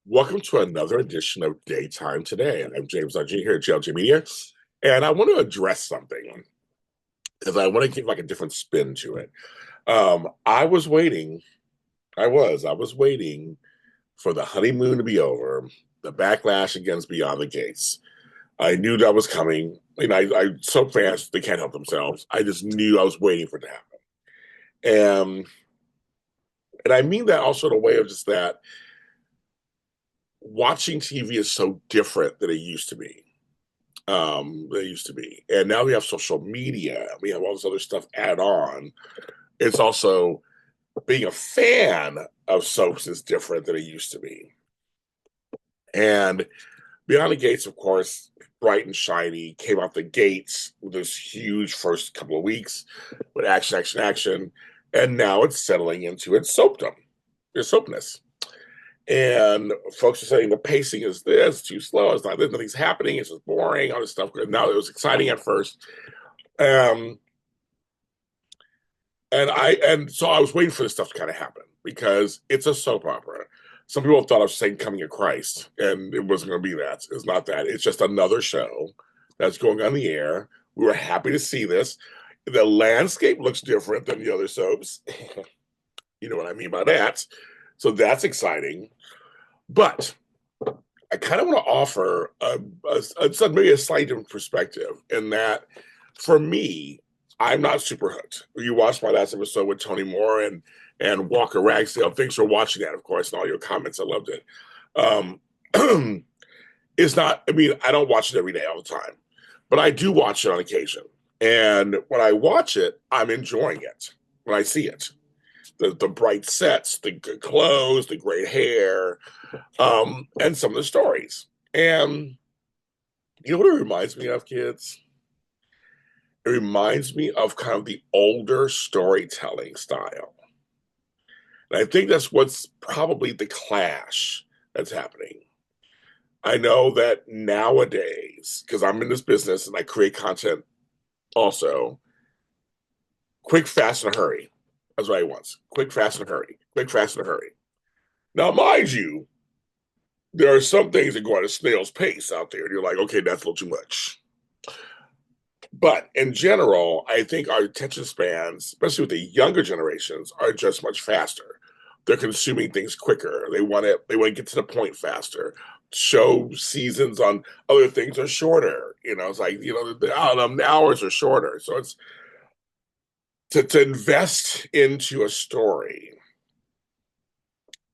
Welcome to another edition of Daytime Today. I'm James Argent here at JLJ Media, and I want to address something because I want to give like a different spin to it. I was waiting, I was waiting for the honeymoon to be over, the backlash against Beyond the Gates. I knew that was coming. So fans they can't help themselves. I just knew I was waiting for it to happen, and and I mean that also in a way of just that watching TV is so different than it used to be. They used to be. And now we have social media. We have all this other stuff add on. It's also being a fan of soaps is different than it used to be. And Beyond the Gates, of course, bright and shiny, came out the gates with this huge first couple of weeks with action, action, action. And now it's settling into its soapdom, its soapness. And folks are saying the pacing is this too slow. It's not nothing's happening. It's just boring. All this stuff. Now it was exciting at first, um, and so I was waiting for this stuff to kind of happen because it's a soap opera. Some people thought I was saying Coming of Christ, and it wasn't going to be that. It's not that. It's just another show that's going on the air. We were happy to see this. The landscape looks different than the other soaps. You know what I mean by that. So that's exciting. But I kind of want to offer maybe a slightly different perspective in that for me, I'm not super hooked. You watched my last episode with Tony Moore and Walker Ragsdale. Thanks for watching that, of course, and all your comments. I loved it. Um, it's not, I mean, I don't watch it every day all the time, but I do watch it on occasion. And when I watch it, I'm enjoying it when I see it. The bright sets, the good clothes, the great hair, and some of the stories. And you know what it reminds me of, kids? It reminds me of kind of the older storytelling style. And I think that's what's probably the clash that's happening. I know that nowadays, because I'm in this business and I create content also, quick, fast, and hurry. That's what I want. Quick, fast, and hurry. Quick, fast, and hurry. Now, mind you, there are some things that go at a snail's pace out there, and you're like, okay, that's a little too much. But in general, I think our attention spans, especially with the younger generations, are just much faster. They're consuming things quicker. They want to get to the point faster. Show seasons on other things are shorter. It's like, the hours are shorter. So it's to invest into a story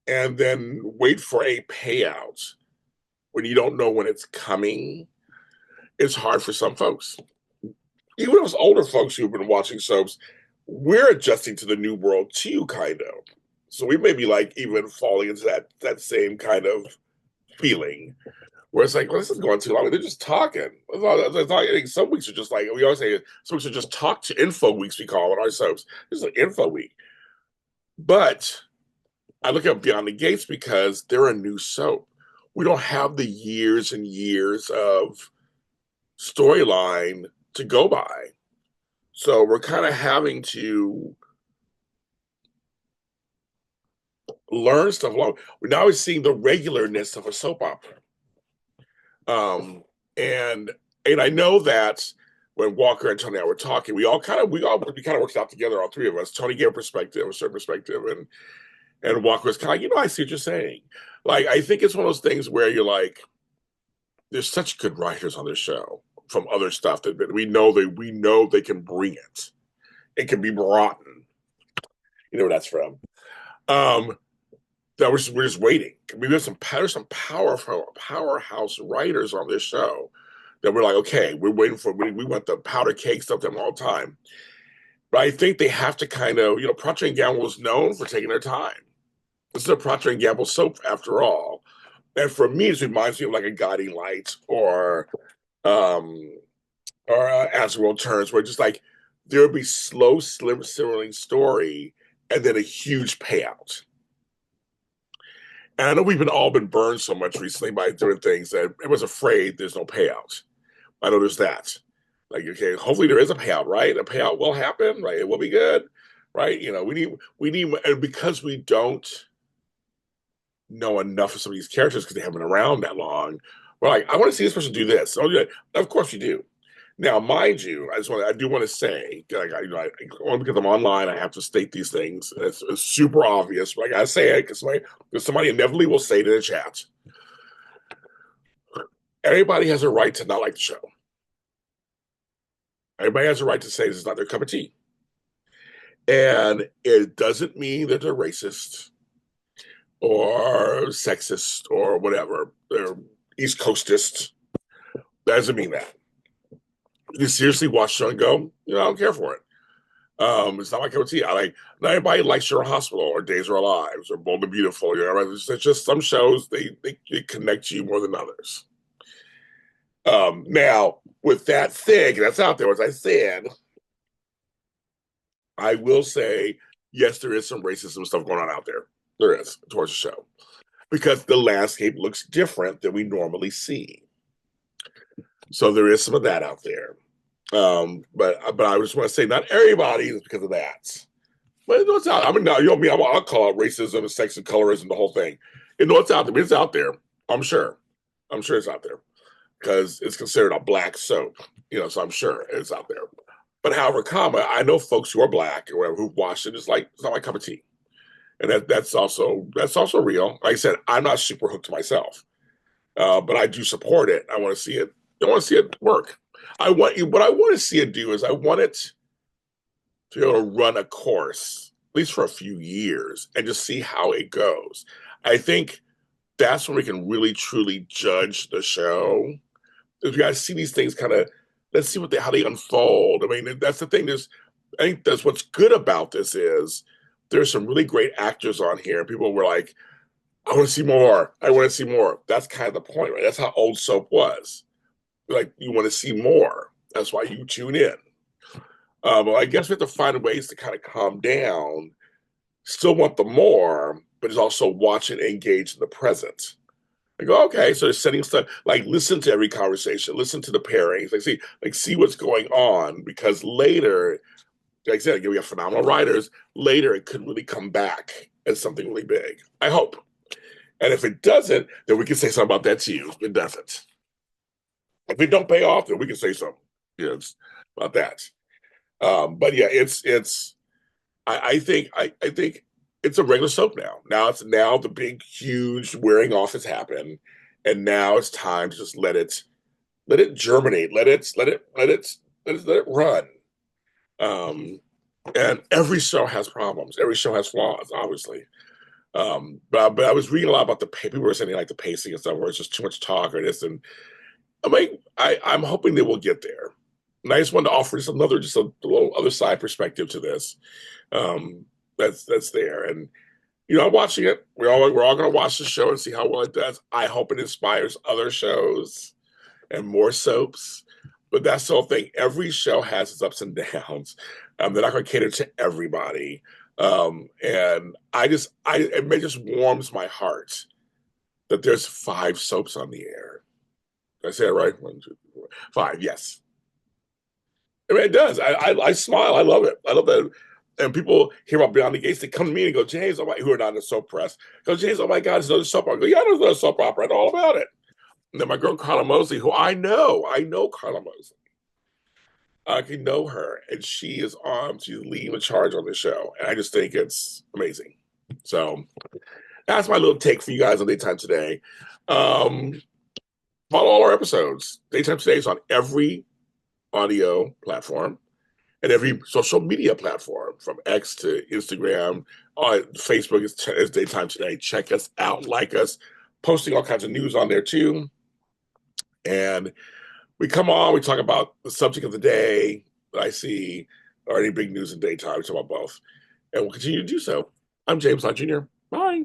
and then wait for a payout when you don't know when it's coming, it's hard for some folks. Even us older folks who've been watching soaps, we're adjusting to the new world too, kind of. So we may be like even falling into that same kind of feeling where it's like, well, this is going too long. They're just talking. Some weeks are just like we always say. Some weeks are just talk to info weeks. We call it our soaps. This is an info week. But I look at Beyond the Gates because they're a new soap. We don't have the years and years of storyline to go by. So we're kind of having to learn stuff along. We're now seeing the regularness of a soap opera. Um, and and I know that when Walker and Tony and I were talking, we kind of worked out together, all three of us. Tony gave a certain perspective, and Walker was kind of like, I see what you're saying. Like, I think it's one of those things where you're like, there's such good writers on this show from other stuff that we know they can bring it. It can be brought in. You know where that's from. Um, that we're just waiting. We have there's some powerhouse writers on this show that we're like, okay, we're waiting for. We want the powder cake stuff them all the time. But I think they have to kind of, Procter and Gamble was known for taking their time. This is a Procter and Gamble soap after all, and for me, it reminds me of like a Guiding Light um, As the World Turns, where just like there would be slow, slim, simmering story, and then a huge payout. And I know we've been burned so much recently by different things that everyone's afraid there's no payout. I know there's that. Like, okay, hopefully there is a payout, right? A payout will happen, right? It will be good, right? We need, and because we don't know enough of some of these characters because they haven't been around that long. We're like, I want to see this person do this. Oh, yeah, of course you do. Now, mind you, I do want to say, like, only because I'm online, I have to state these things. It's super obvious, but I gotta say it because somebody inevitably will say it in the chat. Everybody has a right to not like the show. Everybody has a right to say this is not their cup of tea. And it doesn't mean that they're racist or sexist or whatever. They're East Coastist. That doesn't mean that. You seriously watch the show and go, I don't care for it. It's not my cup of tea. Not everybody likes Your Hospital or Days Are Lives or Bold and Beautiful. It's just some shows they connect you more than others. Now, with that thing that's out there, as I said, I will say, yes, there is some racism stuff going on out there. There is towards the show because the landscape looks different than we normally see. So there is some of that out there. But I just want to say, not everybody is because of that. But it's out. I mean, now I'll call out racism and sex and colorism, the whole thing. It's out there. It's out there. I'm sure it's out there because it's considered a black soap. So I'm sure it's out there. But however, I know folks who are black or whatever who've watched it. It's not my cup of tea, and that's also real. Like I said, I'm not super hooked myself, but I do support it. I want to see it. I want to see it work. What I want to see it do is I want it to be able to run a course, at least for a few years, and just see how it goes. I think that's when we can really truly judge the show. We got to see these things let's see how they unfold. I mean, that's the thing. I think that's what's good about this is there's some really great actors on here. People were like, I want to see more. I want to see more. That's kind of the point, right? That's how old soap was. Like, you want to see more. That's why you tune in. Well, I guess we have to find ways to kind of calm down, still want the more, but it's also watch and engage in the present. Like, okay, so they're setting stuff, like listen to every conversation, listen to the pairings, see what's going on, because later, like I said, we have phenomenal writers. Later, it could really come back as something really big. I hope. And if it doesn't, then we can say something about that to you. It doesn't. If it don't pay off, then we can say something about that. But yeah, I think it's a regular soap now. Now the big, huge wearing off has happened, and now it's time to just let it germinate, let it run. And every show has problems. Every show has flaws, obviously. But I was reading a lot about people were saying like the pacing and stuff, where it's just too much talk or this, and I'm hoping they will get there. And I just wanted to offer just a little other side perspective to this. That's there, and I'm watching it. We're all going to watch the show and see how well it does. I hope it inspires other shows and more soaps. But that's the whole thing. Every show has its ups and downs. They're not going to cater to everybody. And it just warms my heart that there's 5 soaps on the air. Did I say it right? 1, 2, 3, 4, 5. Yes. I mean, it does. I smile. I love it. I love that. And people hear about Beyond the Gates. They come to me and go, James, who are not in the soap press, go, James, oh my God, it's another soap opera. I go, yeah, there's another soap opera. I know all about it. And then my girl, Carla Mosley, who I know Carla Mosley. I can know her, and she's leading the charge on the show. And I just think it's amazing. So that's my little take for you guys on Daytime Today. Follow all our episodes. Daytime Today is on every audio platform and every social media platform, from X to Instagram. Facebook is Daytime Today. Check us out, like us, posting all kinds of news on there too. And we come on, we talk about the subject of the day that I see, or any big news in daytime. We talk about both. And we'll continue to do so. I'm James Lott Jr. Bye.